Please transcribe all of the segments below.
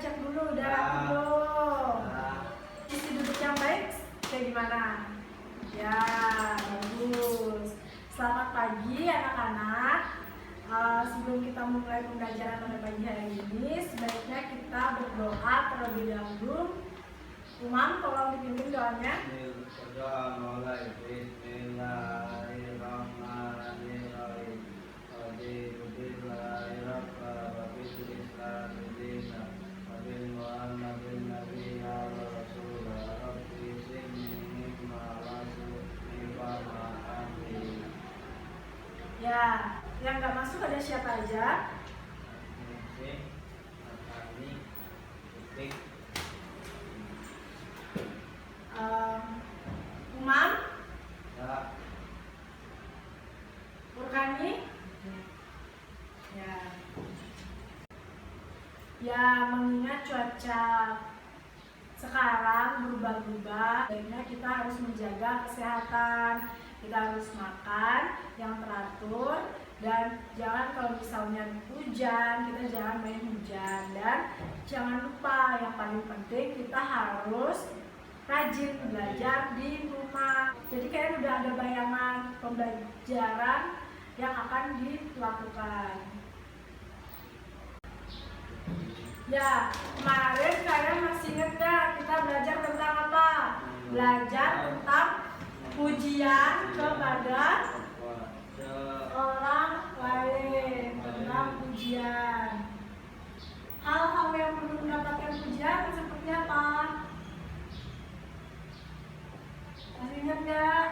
dicek dulu, udah rapi belum? Isi duduk yang baik kayak gimana? Ya, bagus. Selamat pagi anak-anak. Sebelum kita mulai pembelajaran pada pagi hari ini, sebaiknya kita berdoa terlebih dahulu. Umam, tolong dipimpin doanya. Ya, yang nggak masuk ada siapa aja? Umam? Ya. Urkani? Ya. Ya, mengingat cuaca sekarang berubah-ubah, baiknya kita harus menjaga kesehatan. Kita harus makan yang teratur, dan jangan kalau misalnya hujan, kita jangan main hujan. Dan jangan lupa, yang paling penting kita harus rajin belajar di rumah. Jadi kalian udah ada bayangan pembelajaran yang akan dilakukan. Ya, kemarin kalian masih ingat gak kita belajar tentang apa? Belajar tentang pujian kepada orang lain, tentang pujian. Hal-hal yang perlu mendapatkan pujian seperti apa? Masih ingat gak?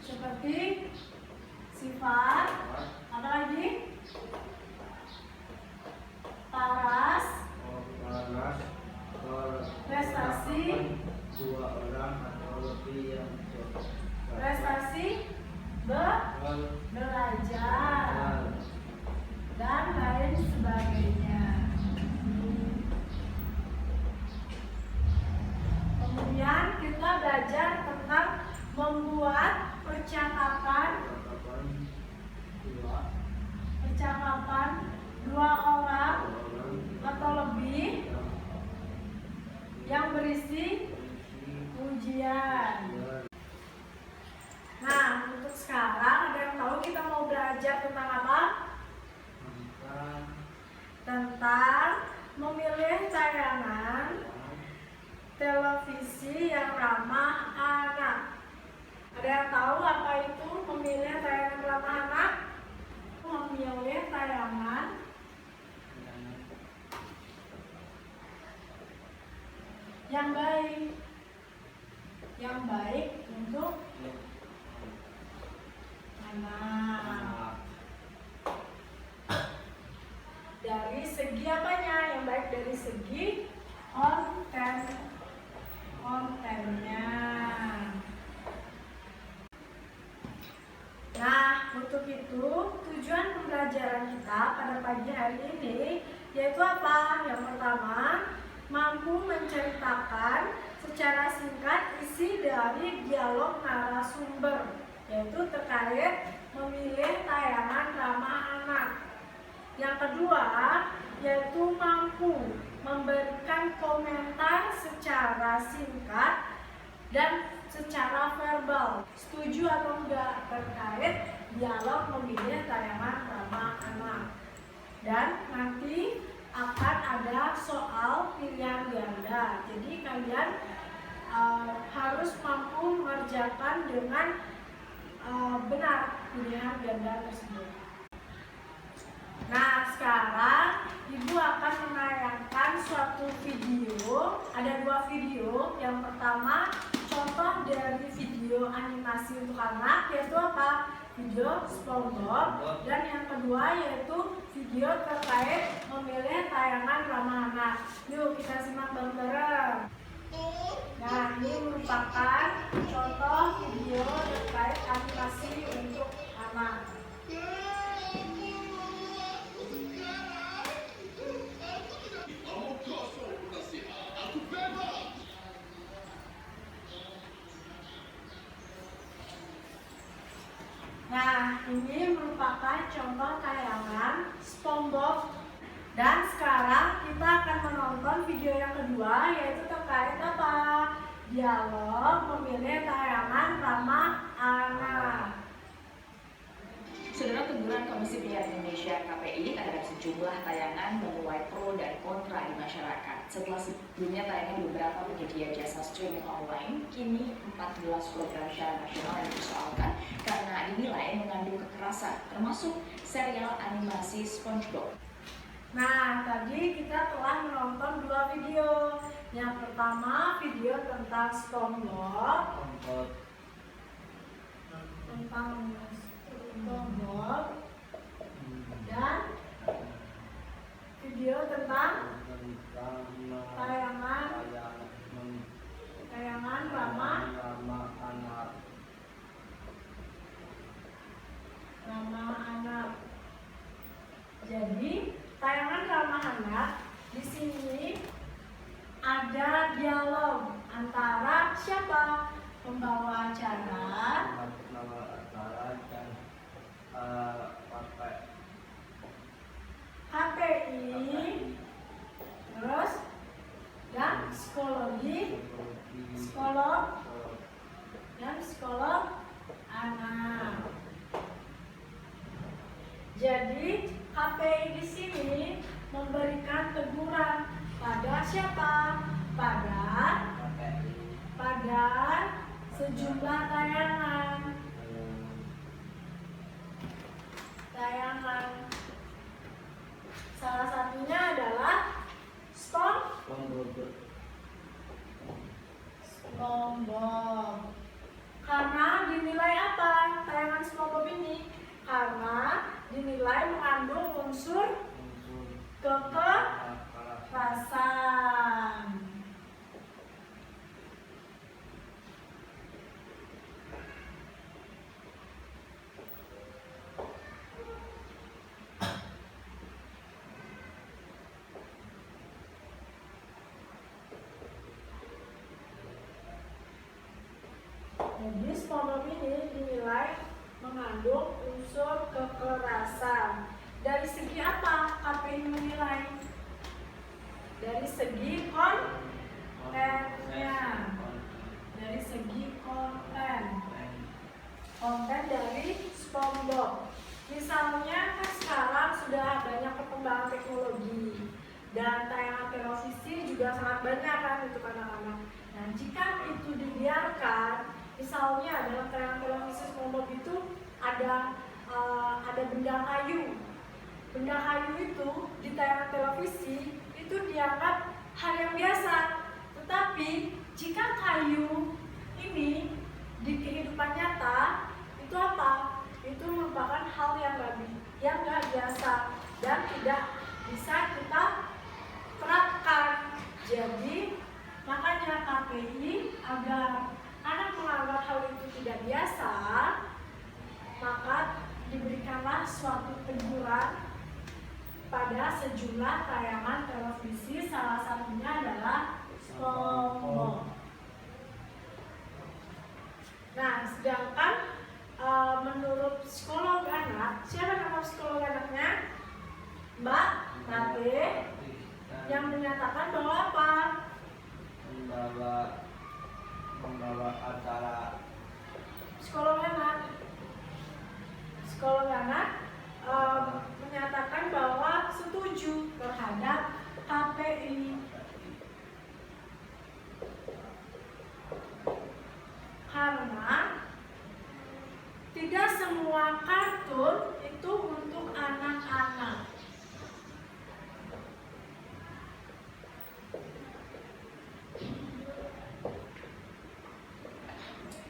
Seperti sifat, apa lagi? Paras, prestasi, dua orang atau lebih yang prestasi, belajar, dan lain sebagainya. Kemudian kita belajar tentang membuat percakapan dua orang atau lebih yang berisi pujian. Nah, untuk sekarang ada yang tahu kita mau belajar tentang apa? Tentang memilih tayangan televisi yang ramah anak. Ada yang tahu apa itu memilih tayangan ramah anak? Memilih tayangan yang baik untuk anak. Dari segi apanya? Yang baik dari segi kontennya. Nah, untuk itu tujuan pembelajaran kita pada pagi hari ini yaitu apa? Yang pertama, mampu menceritakan secara singkat isi dari dialog narasumber, yaitu terkait memilih tayangan ramah anak. Yang kedua, yaitu mampu memberikan komentar secara singkat dan secara verbal, setuju atau enggak terkait dialog memilih tayangan ramah anak. Dan nanti akan ada soal pilihan ganda. Jadi kalian harus mampu mengerjakan dengan benar pilihan ganda tersebut. Nah, sekarang Ibu akan menayangkan suatu video. Ada dua video. Yang pertama, contoh dari video animasi untuk anak, yaitu apa? Video SpongeBob. Dan yang kedua yaitu video terkait memilih tayangan ramah anak. Yuk kita simak bareng-bareng. Nah, ini merupakan contoh video terkait animasi untuk anak. Nah, ini merupakan merupakan contoh tayangan SpongeBob. Dan sekarang kita akan menonton video yang kedua, yaitu terkait apa? Dialog memilih tayangan ramah anak. Saudara, teguran Komisi Penyiaran Indonesia (KPI) terhadap sejumlah tayangan menuai pro dan kontra di masyarakat. Setelah sebelumnya tayangan beberapa penyedia jasa streaming online, kini 14 program secara nasional yang dipersoalkan karena dinilai mengandung kekerasan, termasuk serial animasi SpongeBob. Nah, tadi kita telah menonton dua video. Yang pertama video tentang SpongeBob, dan video tentang tayangan ramah anak. Jadi tayangan ramah anak di sini ada dialog antara siapa? Pembawa acara, KPI, terus dan psikolog anak. Jadi KPI di sini memberikan teguran pada siapa? Pada sejumlah tayangan. Salah satunya adalah SpongeBob. Karena dinilai apa tayangan SpongeBob ini? Karena dinilai mengandung unsur kekerasan. Jadi SpongeBob ini dinilai mengandung unsur kekerasan. Dari segi apa KPI menilai? Dari segi kontennya. Dari segi konten dari SpongeBob. Misalnya kan sekarang sudah banyak perkembangan teknologi dan tayangan televisi juga sangat banyak kan untuk anak-anak. Nah, jika itu dibiarkan, misalnya dalam tayangan televisi SpongeBob itu ada benda kayu. Benda kayu itu di tayangan televisi itu dianggap hal yang biasa. Tetapi jika kayu ini di kehidupan nyata itu apa? Itu merupakan hal yang nggak biasa dan tidak bisa kita terapkan. Jadi makanya KPI agar anak menganggap hal itu tidak biasa, maka diberikanlah suatu teguran pada sejumlah tayangan televisi, salah satunya adalah SpongeBob. Nah, sedangkan menurut psikolog anak, siapa nama psikolog anaknya? Mbak Tate, yang menyatakan bahwa apa? Membawa acara. Psikolog anak menyatakan bahwa setuju terhadap KPI karena tidak semua kartun itu untuk anak-anak.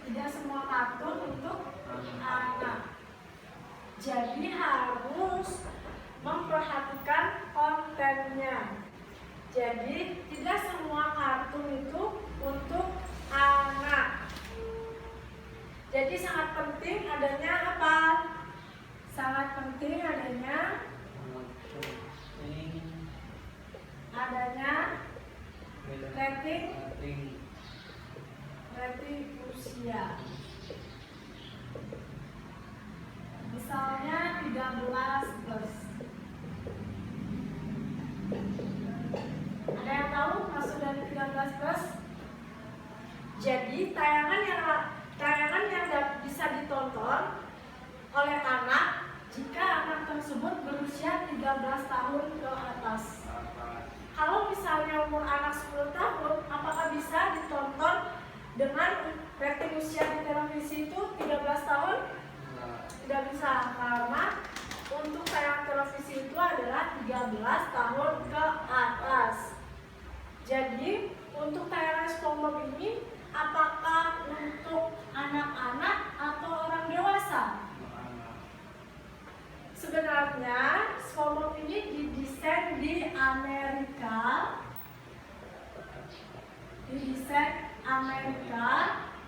Tidak semua kartun untuk anak. Jadi harus memperhatikan kontennya. Jadi tidak semua kartun itu untuk anak. Jadi sangat penting adanya apa? Sangat penting adanya rating usia. Misalnya 3 Jadi tayangan yang bisa ditonton oleh anak jika anak tersebut berusia 13 tahun ke atas. Kalau misalnya umur anak 10 tahun, apakah bisa ditonton dengan rating usia di televisi itu 13 tahun? Tidak bisa, karena untuk tayangan televisi itu adalah 13 tahun ke atas. Jadi untuk tayangan SpongeBob ini apakah untuk anak-anak atau orang dewasa? Sebenarnya SpongeBob ini didesain di Amerika.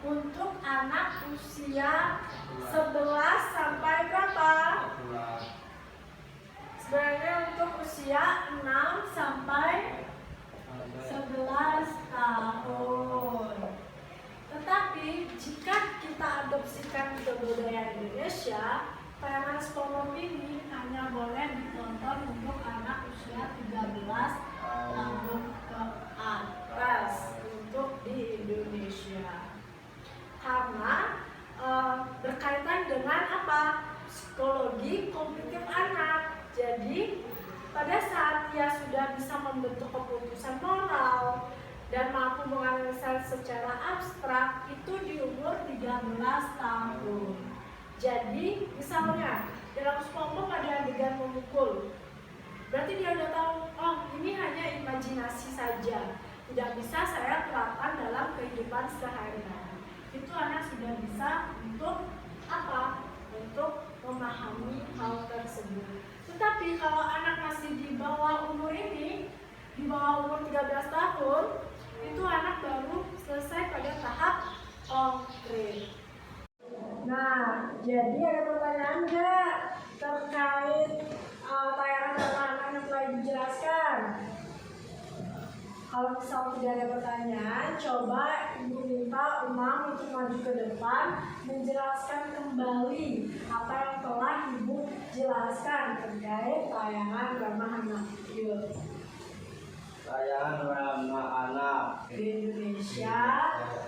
Untuk anak usia 11 sampai berapa? Sebenarnya untuk usia 6 sampai 11 tahun. Tetapi jika kita adopsikan ke budaya Indonesia, tayangan SpongeBob ini hanya boleh ditonton untuk anak usia 13 tahun ke atas untuk di Indonesia. Karena berkaitan dengan apa? Psikologi kognitif anak. Jadi pada saat dia sudah bisa membentuk keputusan moral dan mampu menganalisa secara abstrak itu di umur 13 tahun. Jadi misalnya dalam SpongeBob ada adegan memukul, berarti dia udah tahu, oh ini hanya imajinasi saja, tidak bisa saya terapkan dalam kehidupan sehari-hari. Itu anak sudah bisa untuk apa? Untuk memahami hal tersebut. Tetapi kalau anak masih di bawah umur ini, di bawah umur 13 tahun, itu anak baru selesai pada tahap konkret. Nah, jadi ada pertanyaan nggak terkait tayangan anak-anak yang telah dijelaskan? Kalau misal tidak ada pertanyaan, coba Ibu minta Umam untuk maju ke depan menjelaskan kembali apa yang telah Ibu jelaskan terkait tayangan ramah anak. Yuk. Tayangan ramah anak Di Indonesia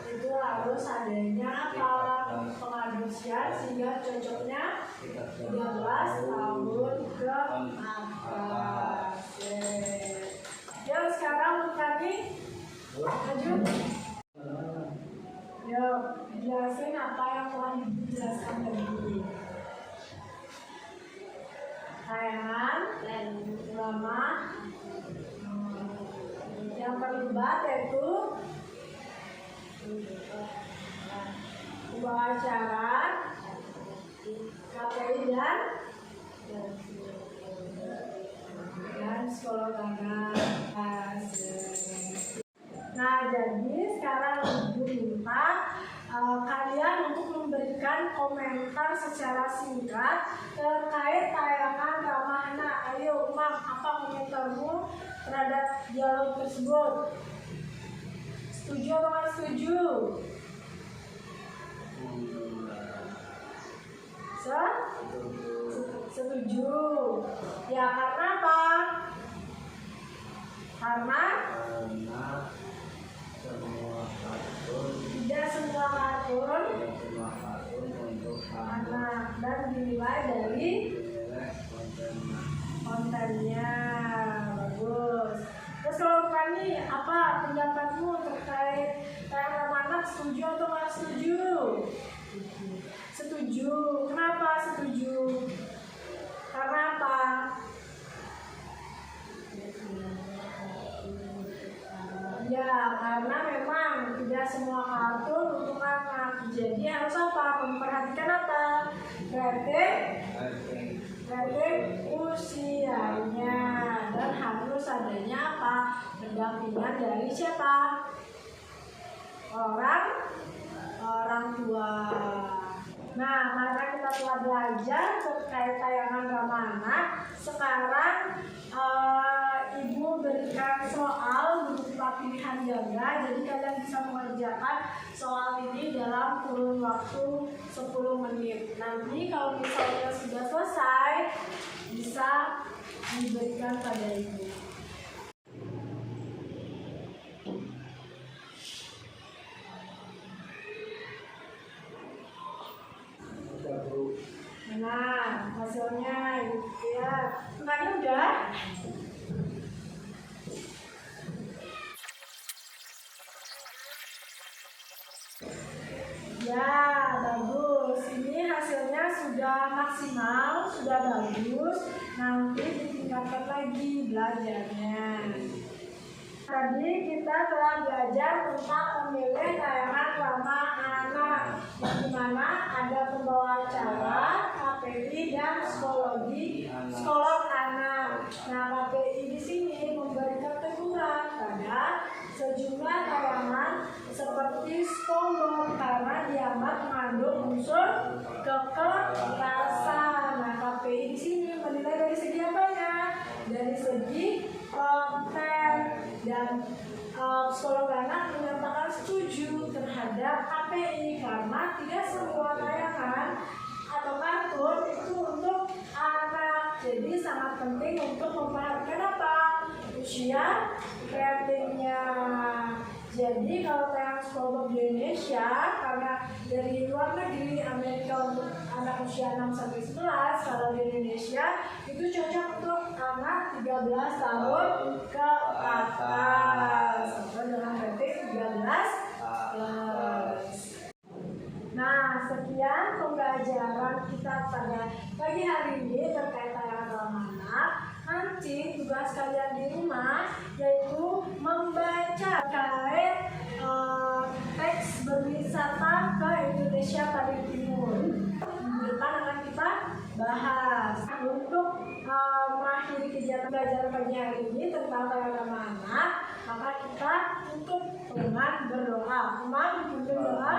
itu harus adanya apa? Pengadopsian sehingga cocoknya 13 tahun ke atas. Yuk sekarang Mutani maju. Yuk jelasin apa yang telah dijelaskan tadi. Tayangan dan drama yang terlibat yaitu sebuah acara KPI dan sekolah olahraga. Nah, jadi sekarang Ibu minta kalian untuk memberikan komentar secara singkat terkait tayangan ramah anak. Ayo, Umam, apa komentarmu terhadap dialog tersebut? Setuju atau nggak setuju? Setuju. Ya, karena apa? Karena tidak semua kartun untuk anak dan dinilai dari kontennya. Bagus. Terus kalau Fani, apa pendapatmu terkait tayangan anak? Setuju atau nggak setuju? Setuju. Kenapa setuju? Karena apa? Ya, karena memang tidak semua kartun untuk anak. Jadi harus apa? Memperhatikan apa? Rating usianya, dan harus adanya apa? Pendampingan dari siapa? Orang tua. Nah, karena kita telah belajar terkait tayangan ramah anak, sekarang Ibu berikan soal berupa pilihan ganda, jadi kalian bisa mengerjakan soal ini dalam kurun waktu 10 menit. Nanti kalau misalnya sudah selesai, bisa diberikan pada Ibu. Ya, makanya udah. Ya, bagus. Ini hasilnya sudah maksimal, sudah bagus. Nanti ditingkatkan lagi belajarnya. Tadi kita telah belajar tentang memilih tayangan ramah anak, di mana ada pembawa acara, KPI dan psikolog anak. Nah, KPI di sini memberikan teguran pada sejumlah tayangan seperti SpongeBob karena dianggap mengandung unsur kekerasan. Nah, KPI di sini menilai dari segi apanya? Dari segi konten, dan psikolog anak menyatakan setuju terhadap KPI karena tidak semua tayangan atau kartun itu untuk anak. Jadi sangat penting untuk memperhatikan apa? Usia ratingnya. Jadi kalau tayangan SpongeBob di Indonesia karena dari luar negeri Amerika untuk anak usia 6-11, kalau di Indonesia itu cocok untuk anak 13 tahun ke atas atau dengan rating 13 plus. Nah, sekian pembelajaran kita pada pagi hari ini terkait tayangan ramah anak. Nanti tugas kalian di rumah yaitu membaca terkait teks berwisata ke Indonesia Paling Timur. Di depan akan kita bahas. Untuk mengakhiri kegiatan belajar pagi hari ini tentang tayangan ramah anak, maka kita tutup dengan berdoa. Imam, berdoa.